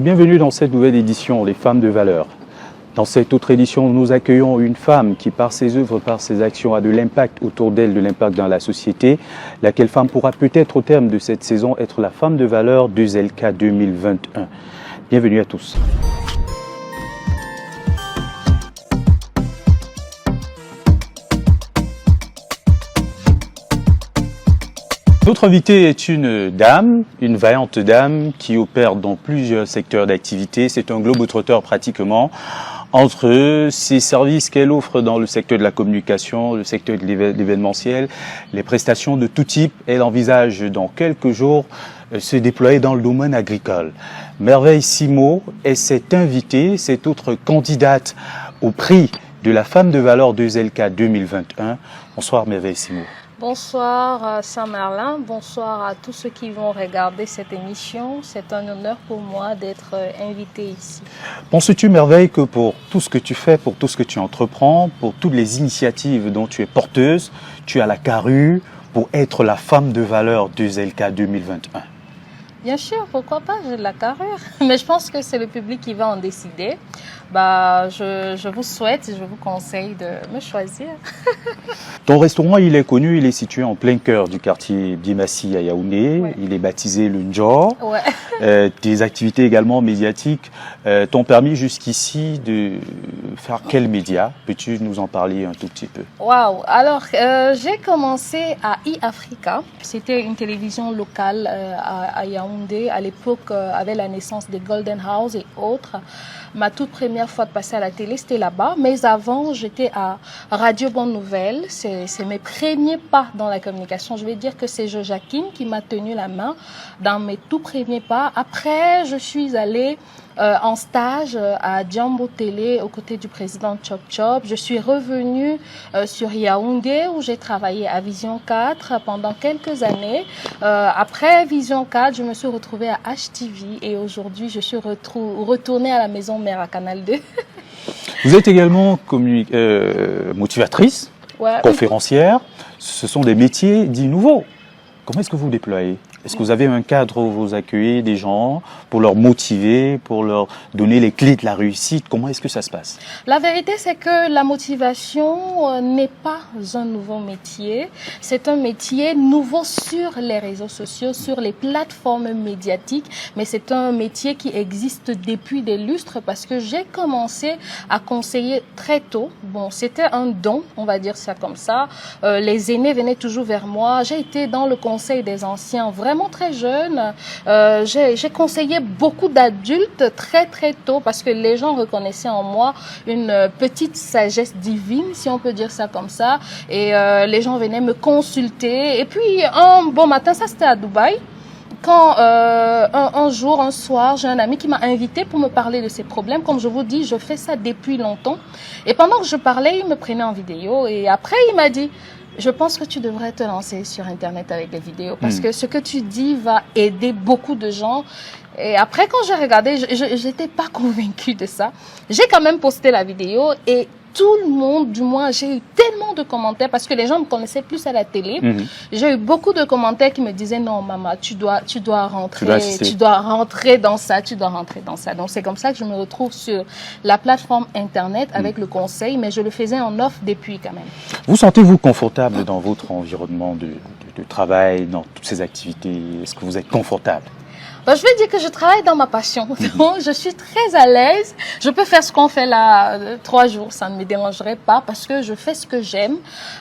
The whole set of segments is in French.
Et bienvenue dans cette nouvelle édition, Les Femmes de Valeur. Dans cette autre édition, nous accueillons une femme qui, par ses œuvres, par ses actions, a de l'impact autour d'elle, de l'impact dans la société, laquelle femme pourra peut-être au terme de cette saison être la femme de valeur de Zelka 2021. Bienvenue à tous. Notre invitée est une dame, une vaillante dame qui opère dans plusieurs secteurs d'activité. C'est un globe-trotteur pratiquement entre ces services qu'elle offre dans le secteur de la communication, le secteur de l'événementiel, les prestations de tout type. Elle envisage dans quelques jours se déployer dans le domaine agricole. Merveille Simo est cette invitée, cette autre candidate au prix de la femme de valeur de Zelka 2021. Bonsoir Merveille Simo. Bonsoir Saint-Merlin, bonsoir à tous ceux qui vont regarder cette émission. C'est un honneur pour moi d'être invité ici. Penses-tu, Merveille, que pour tout ce que tu fais, pour tout ce que tu entreprends, pour toutes les initiatives dont tu es porteuse, tu as la carrure pour être la femme de valeur de Zelka 2021? Bien sûr, pourquoi pas, j'ai de la carrure. Mais je pense que c'est le public qui va en décider. Je vous souhaite, je vous conseille de me choisir. Ton restaurant, il est connu, il est situé en plein cœur du quartier Bimassi à Yaoundé. Ouais. Il est baptisé le Njor. Ouais. Tes activités également médiatiques t'ont permis jusqu'ici de faire quels médias? Peux-tu nous en parler un tout petit peu? Waouh! Alors, j'ai commencé à e-Africa. C'était une télévision locale à Yaoundé. À l'époque, avec la naissance des Golden House et autres. Ma toute première fois de passer à la télé, c'était là-bas. Mais avant, j'étais à Radio Bonne Nouvelle. C'est mes premiers pas dans la communication. Je vais dire que c'est Joachim qui m'a tenu la main dans mes tout premiers pas. Après, je suis allée en stage à Djambo Télé aux côtés du président Chop Chop. Je suis revenue sur Yaoundé où j'ai travaillé à Vision 4 pendant quelques années. Après Vision 4, je me suis retrouvée à HTV et aujourd'hui je suis retournée à la maison mère à Canal 2. Vous êtes également motivatrice, Ouais. conférencière. Ce sont des métiers dits nouveaux. Comment est-ce que vous déployez? Est-ce que vous avez un cadre où vous accueillez des gens pour leur motiver, pour leur donner les clés de la réussite? Comment est-ce que ça se passe? La vérité, c'est que la motivation n'est pas un nouveau métier. C'est un métier nouveau sur les réseaux sociaux, sur les plateformes médiatiques. Mais c'est un métier qui existe depuis des lustres parce que j'ai commencé à conseiller très tôt. Bon, c'était un don, on va dire ça comme ça. Les aînés venaient toujours vers moi. J'ai été dans le conseil des anciens vraiment très jeune. J'ai conseillé beaucoup d'adultes très très tôt parce que les gens reconnaissaient en moi une petite sagesse divine, si on peut dire ça comme ça. Et les gens venaient me consulter. Et puis un bon matin, ça c'était à Dubaï. Quand un soir, j'ai un ami qui m'a invité pour me parler de ses problèmes. Comme je vous dis, je fais ça depuis longtemps. Et pendant que je parlais, il me prenait en vidéo. Et après, il m'a dit: je pense que tu devrais te lancer sur Internet avec les vidéos parce que ce que tu dis va aider beaucoup de gens. Et après, quand j'ai regardé, je n'étais pas convaincue de ça. J'ai quand même posté la vidéo et tout le monde, du moins, j'ai eu tellement de commentaires parce que les gens me connaissaient plus à la télé. J'ai eu beaucoup de commentaires qui me disaient: non, maman, tu dois rentrer, tu dois rentrer dans ça, tu dois rentrer dans ça. Donc, c'est comme ça que je me retrouve sur la plateforme Internet avec le conseil, mais je le faisais en off depuis quand même. Vous sentez-vous confortable dans votre environnement de travail, dans toutes ces activités? Est-ce que vous êtes confortable? Je vais dire que je travaille dans ma passion. Donc, je suis très à l'aise. Je peux faire ce qu'on fait là 3 jours, ça ne me dérangerait pas parce que je fais ce que j'aime.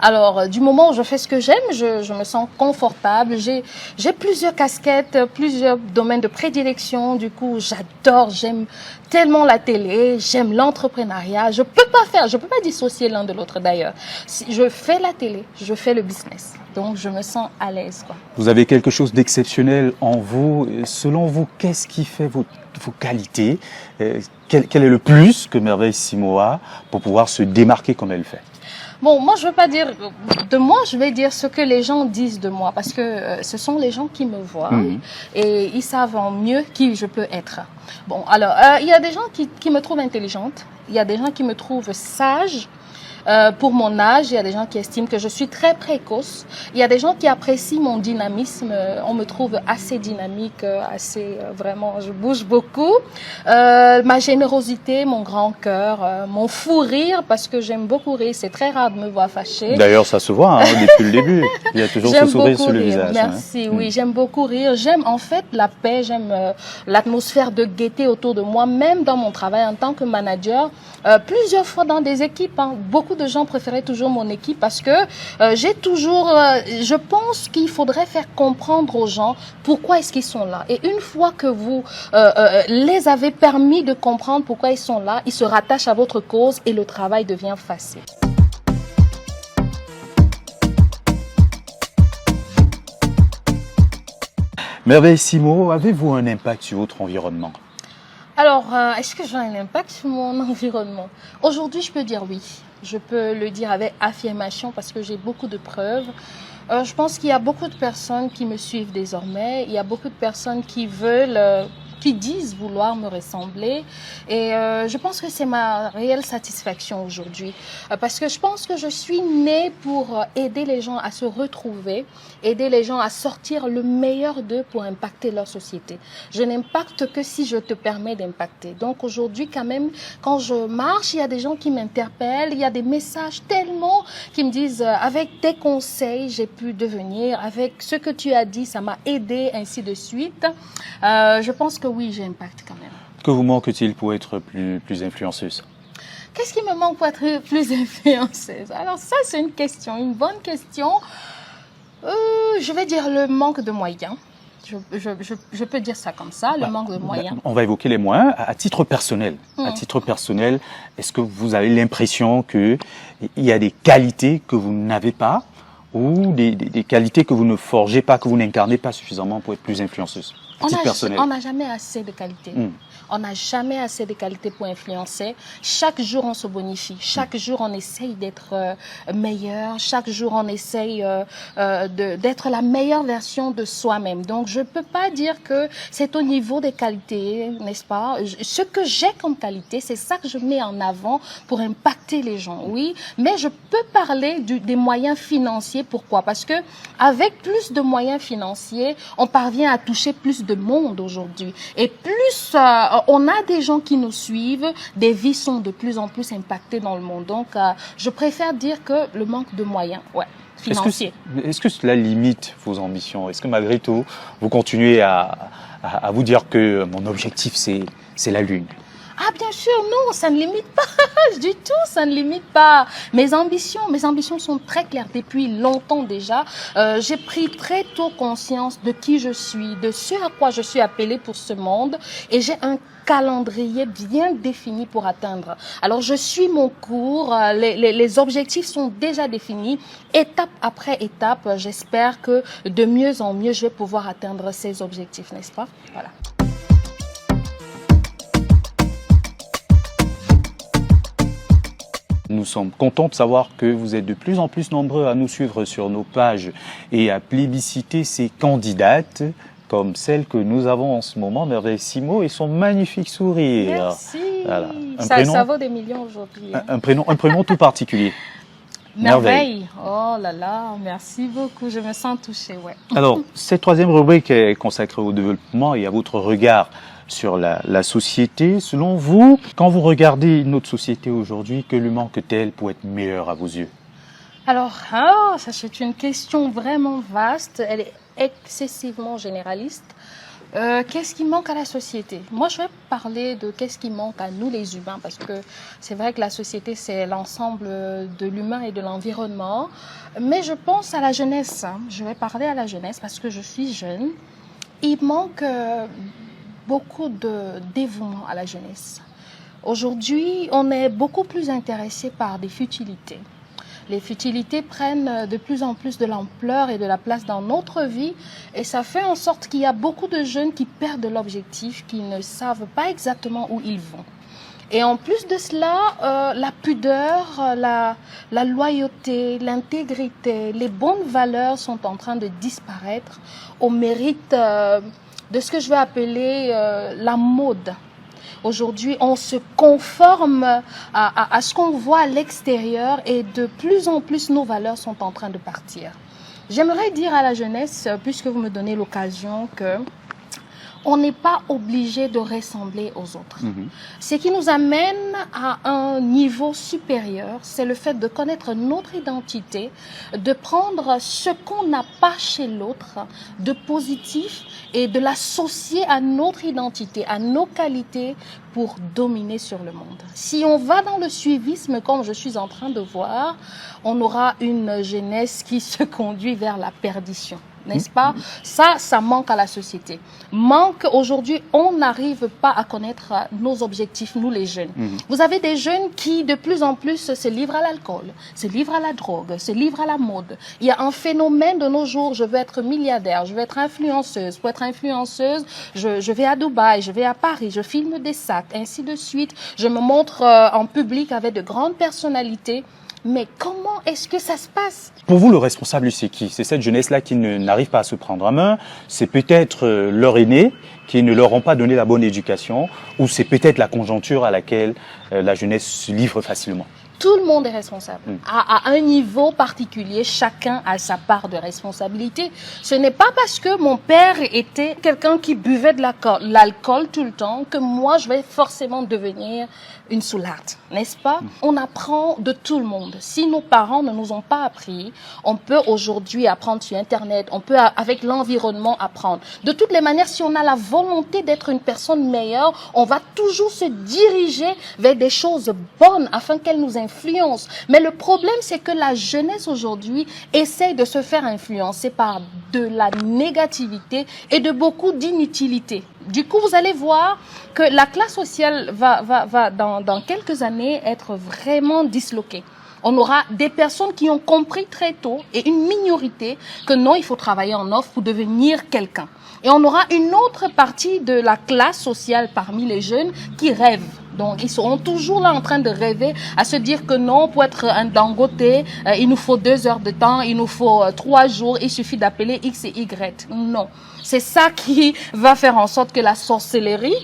Alors, du moment où je fais ce que j'aime, je me sens confortable. J'ai plusieurs casquettes, plusieurs domaines de prédilection. Du coup, j'aime tellement la télé, j'aime l'entrepreneuriat. Je peux pas dissocier l'un de l'autre d'ailleurs. Si je fais la télé, je fais le business. Donc, je me sens à l'aise, quoi. Vous avez quelque chose d'exceptionnel en vous. Selon vous, qu'est-ce qui fait vos qualités? Quel est le plus que Merveille Simo a pour pouvoir se démarquer comme elle fait? Bon, moi, je veux pas dire de moi, je vais dire ce que les gens disent de moi parce que ce sont les gens qui me voient et ils savent en mieux qui je peux être. Bon, alors, il y a des gens qui me trouvent intelligente, il y a des gens qui me trouvent sage, Pour mon âge, il y a des gens qui estiment que je suis très précoce. Il y a des gens qui apprécient mon dynamisme. On me trouve assez dynamique, vraiment, je bouge beaucoup. Ma générosité, mon grand cœur, mon fou rire, parce que j'aime beaucoup rire. C'est très rare de me voir fâchée. D'ailleurs, ça se voit depuis le début. Il y a toujours ce sourire sur le rire. visage. Merci, oui, j'aime beaucoup rire. J'aime en fait la paix, j'aime l'atmosphère de gaieté autour de moi, même dans mon travail en tant que manager. Plusieurs fois dans des équipes, beaucoup de gens préféraient toujours mon équipe parce que j'ai toujours, je pense qu'il faudrait faire comprendre aux gens pourquoi est-ce qu'ils sont là. Et une fois que vous les avez permis de comprendre pourquoi ils sont là, ils se rattachent à votre cause et le travail devient facile. Merveille Simo, avez-vous un impact sur votre environnement? Alors, est-ce que j'ai un impact sur mon environnement? Aujourd'hui, je peux dire oui. Je peux le dire avec affirmation parce que j'ai beaucoup de preuves. Je pense qu'il y a beaucoup de personnes qui me suivent désormais. Il y a beaucoup de personnes qui veulent... qui disent vouloir me ressembler et je pense que c'est ma réelle satisfaction aujourd'hui parce que je pense que je suis née pour aider les gens à se retrouver, aider les gens à sortir le meilleur d'eux pour impacter leur société. Je n'impacte que si je te permets d'impacter. Donc aujourd'hui quand même, quand je marche, il y a des gens qui m'interpellent, il y a des messages tellement qui me disent avec tes conseils, j'ai pu devenir, avec ce que tu as dit, ça m'a aidé, ainsi de suite. Je pense que oui, j'impacte quand même. Que vous manque-t-il pour être plus influenceuse? Qu'est-ce qui me manque pour être plus influenceuse? Alors ça, c'est une question, une bonne question. Je vais dire le manque de moyens. Je peux dire ça comme ça, le manque de moyens. On va évoquer les moyens. À titre personnel, est-ce que vous avez l'impression qu'il y a des qualités que vous n'avez pas ou des qualités que vous ne forgez pas, que vous n'incarnez pas suffisamment pour être plus influenceuse? On n'a jamais assez de qualité. On n'a jamais assez de qualité pour influencer. Chaque jour, on se bonifie. Chaque jour, on essaye d'être meilleur. Chaque jour, on essaye d'être la meilleure version de soi-même. Donc, je ne peux pas dire que c'est au niveau des qualités, n'est-ce pas? Ce que j'ai comme qualité, c'est ça que je mets en avant pour impacter les gens, oui. Mais je peux parler des moyens financiers. Pourquoi? Parce que avec plus de moyens financiers, on parvient à toucher plus de monde aujourd'hui. Et plus on a des gens qui nous suivent, des vies sont de plus en plus impactées dans le monde. Donc, je préfère dire que le manque de moyens, financiers. Est-ce que cela limite vos ambitions? Est-ce que malgré tout, vous continuez à vous dire que mon objectif, c'est la Lune? Ah, bien sûr, non, ça ne limite pas du tout, ça ne limite pas mes ambitions sont très claires depuis longtemps déjà. J'ai pris très tôt conscience de qui je suis, de ce à quoi je suis appelée pour ce monde et j'ai un calendrier bien défini pour atteindre. Alors, je suis mon cours, les objectifs sont déjà définis, étape après étape. J'espère que de mieux en mieux, je vais pouvoir atteindre ces objectifs, n'est-ce pas? Voilà. Nous sommes contents de savoir que vous êtes de plus en plus nombreux à nous suivre sur nos pages et à plébisciter ces candidates comme celle que nous avons en ce moment, Merveille Simo, et son magnifique sourire. Merci. Voilà. Ça vaut des millions aujourd'hui. Un prénom tout particulier. Merveille. Oh là là, merci beaucoup. Je me sens touchée, ouais. Alors, cette troisième rubrique est consacrée au développement et à votre regard sur la société. Selon vous, quand vous regardez notre société aujourd'hui, que lui manque-t-elle pour être meilleure à vos yeux? Alors, ça c'est une question vraiment vaste. Elle est excessivement généraliste. Qu'est-ce qui manque à la société? Moi, je vais parler de qu'est-ce qui manque à nous les humains, parce que c'est vrai que la société, c'est l'ensemble de l'humain et de l'environnement. Mais je pense à la jeunesse. Je vais parler à la jeunesse parce que je suis jeune. Il manque beaucoup de dévouement à la jeunesse. Aujourd'hui, on est beaucoup plus intéressé par des futilités. Les futilités prennent de plus en plus de l'ampleur et de la place dans notre vie et ça fait en sorte qu'il y a beaucoup de jeunes qui perdent l'objectif, qui ne savent pas exactement où ils vont. Et en plus de cela, la pudeur, la loyauté, l'intégrité, les bonnes valeurs sont en train de disparaître au mérite de ce que je vais appeler la mode. Aujourd'hui, on se conforme à ce qu'on voit à l'extérieur et de plus en plus nos valeurs sont en train de partir. J'aimerais dire à la jeunesse, puisque vous me donnez l'occasion, que on n'est pas obligé de ressembler aux autres. Ce qui nous amène à un niveau supérieur, c'est le fait de connaître notre identité, de prendre ce qu'on n'a pas chez l'autre de positif et de l'associer à notre identité, à nos qualités pour dominer sur le monde. Si on va dans le suivisme, comme je suis en train de voir, on aura une jeunesse qui se conduit vers la perdition. N'est-ce pas? Ça manque à la société. Manque, aujourd'hui, on n'arrive pas à connaître nos objectifs, nous les jeunes. Vous avez des jeunes qui, de plus en plus, se livrent à l'alcool, se livrent à la drogue, se livrent à la mode. Il y a un phénomène de nos jours, je veux être milliardaire, je veux être influenceuse. Pour être influenceuse, je vais à Dubaï, je vais à Paris, je filme des sacs, ainsi de suite. Je me montre en public avec de grandes personnalités. Mais comment est-ce que ça se passe? Pour vous, le responsable, c'est qui? C'est cette jeunesse-là qui n'arrive pas à se prendre en main? C'est peut-être leurs aînés qui ne leur ont pas donné la bonne éducation? Ou c'est peut-être la conjoncture à laquelle la jeunesse se livre facilement? Tout le monde est responsable. À un niveau particulier, chacun a sa part de responsabilité. Ce n'est pas parce que mon père était quelqu'un qui buvait de l'alcool tout le temps que moi, je vais forcément devenir une soularde, n'est-ce pas? On apprend de tout le monde. Si nos parents ne nous ont pas appris, on peut aujourd'hui apprendre sur Internet, on peut avec l'environnement apprendre. De toutes les manières, si on a la volonté d'être une personne meilleure, on va toujours se diriger vers des choses bonnes afin qu'elles nous influencent. Mais le problème, c'est que la jeunesse aujourd'hui essaye de se faire influencer par de la négativité et de beaucoup d'inutilité. Du coup, vous allez voir que la classe sociale va dans quelques années être vraiment disloquée. On aura des personnes qui ont compris très tôt et une minorité que non, il faut travailler en offre pour devenir quelqu'un. Et on aura une autre partie de la classe sociale parmi les jeunes qui rêvent. Donc, ils seront toujours là en train de rêver, à se dire que non, pour être un Dangote, il nous faut 2 heures de temps, il nous faut 3 jours, il suffit d'appeler X et Y. Non. C'est ça qui va faire en sorte que la sorcellerie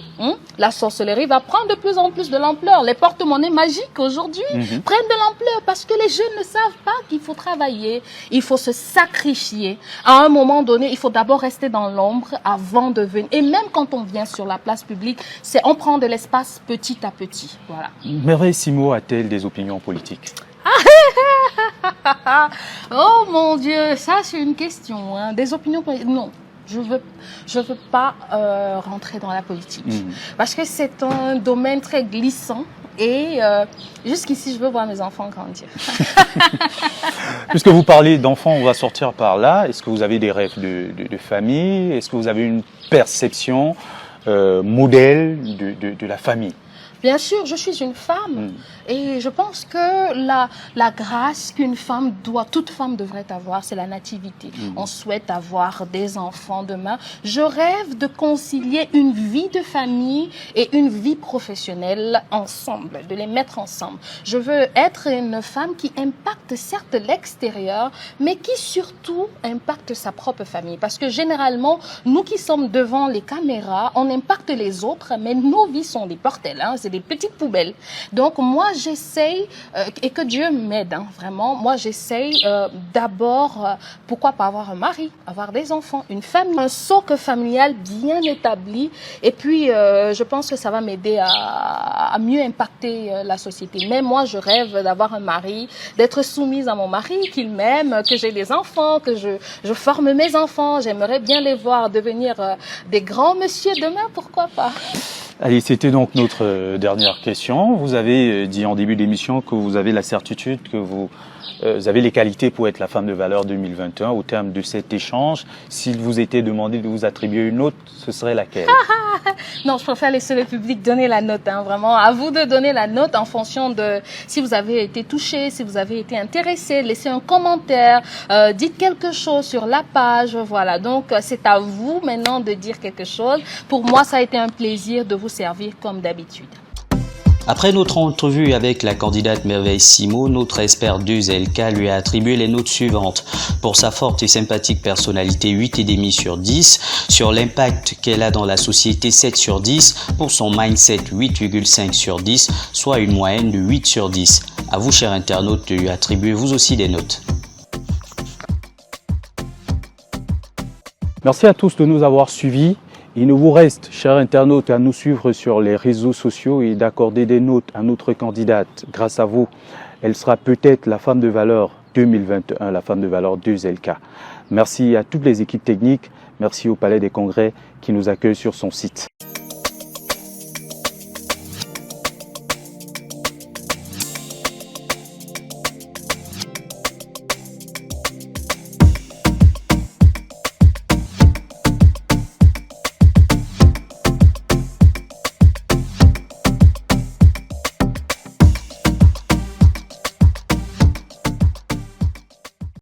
va prendre de plus en plus de l'ampleur. Les porte-monnaies magiques aujourd'hui prennent de l'ampleur parce que les jeunes ne savent pas qu'il faut travailler, il faut se sacrifier. À un moment donné, il faut d'abord rester dans l'ombre avant de venir. Et même quand on vient sur la place publique, on prend de l'espace petit à petit. Voilà. Merveille Simo a-t-elle des opinions politiques? Oh mon Dieu, ça c'est une question. Hein. Des opinions politiques? Non. Je veux pas rentrer dans la politique parce que c'est un domaine très glissant et jusqu'ici je veux voir mes enfants grandir. Puisque vous parlez d'enfants, on va sortir par là. Est-ce que vous avez des rêves de famille? Est-ce que vous avez une perception modèle de la famille? Bien sûr, je suis une femme et je pense que la grâce qu'une femme toute femme devrait avoir, c'est la nativité. On souhaite avoir des enfants demain. Je rêve de concilier une vie de famille et une vie professionnelle ensemble, de les mettre ensemble. Je veux être une femme qui impacte certes l'extérieur, mais qui surtout impacte sa propre famille. Parce que généralement, nous qui sommes devant les caméras, on impacte les autres, mais nos vies sont des portels, hein, c'est des petites poubelles. Donc moi j'essaye, et que Dieu m'aide vraiment, moi j'essaye d'abord, pourquoi pas avoir un mari, avoir des enfants, une famille, un socle familial bien établi, et puis je pense que ça va m'aider à mieux impacter la société. Mais moi je rêve d'avoir un mari, d'être soumise à mon mari, qu'il m'aime, que j'ai des enfants, que je forme mes enfants, j'aimerais bien les voir devenir des grands messieurs demain, pourquoi pas. Allez, c'était donc notre dernière question. Vous avez dit en début d'émission que vous avez la certitude que vous avez les qualités pour être la femme de valeur 2021. Au terme de cet échange, s'il vous était demandé de vous attribuer une note, ce serait laquelle? Non, je préfère laisser le public donner la note, hein, vraiment. À vous de donner la note en fonction de si vous avez été touché, si vous avez été intéressé, laissez un commentaire, dites quelque chose sur la page, voilà. Donc, c'est à vous maintenant de dire quelque chose. Pour moi, ça a été un plaisir de vous servir comme d'habitude. Après notre entrevue avec la candidate Merveille Simo, notre expert 2LK lui a attribué les notes suivantes. Pour sa forte et sympathique personnalité, 8,5 sur 10. Sur l'impact qu'elle a dans la société, 7 sur 10. Pour son mindset, 8,5 sur 10, soit une moyenne de 8 sur 10. À vous, chers internautes, de lui attribuer vous aussi des notes. Merci à tous de nous avoir suivis. Il nous vous reste, chers internautes, à nous suivre sur les réseaux sociaux et d'accorder des notes à notre candidate. Grâce à vous, elle sera peut-être la femme de valeur 2021, la femme de valeur 2LK. Merci à toutes les équipes techniques. Merci au Palais des Congrès qui nous accueille sur son site.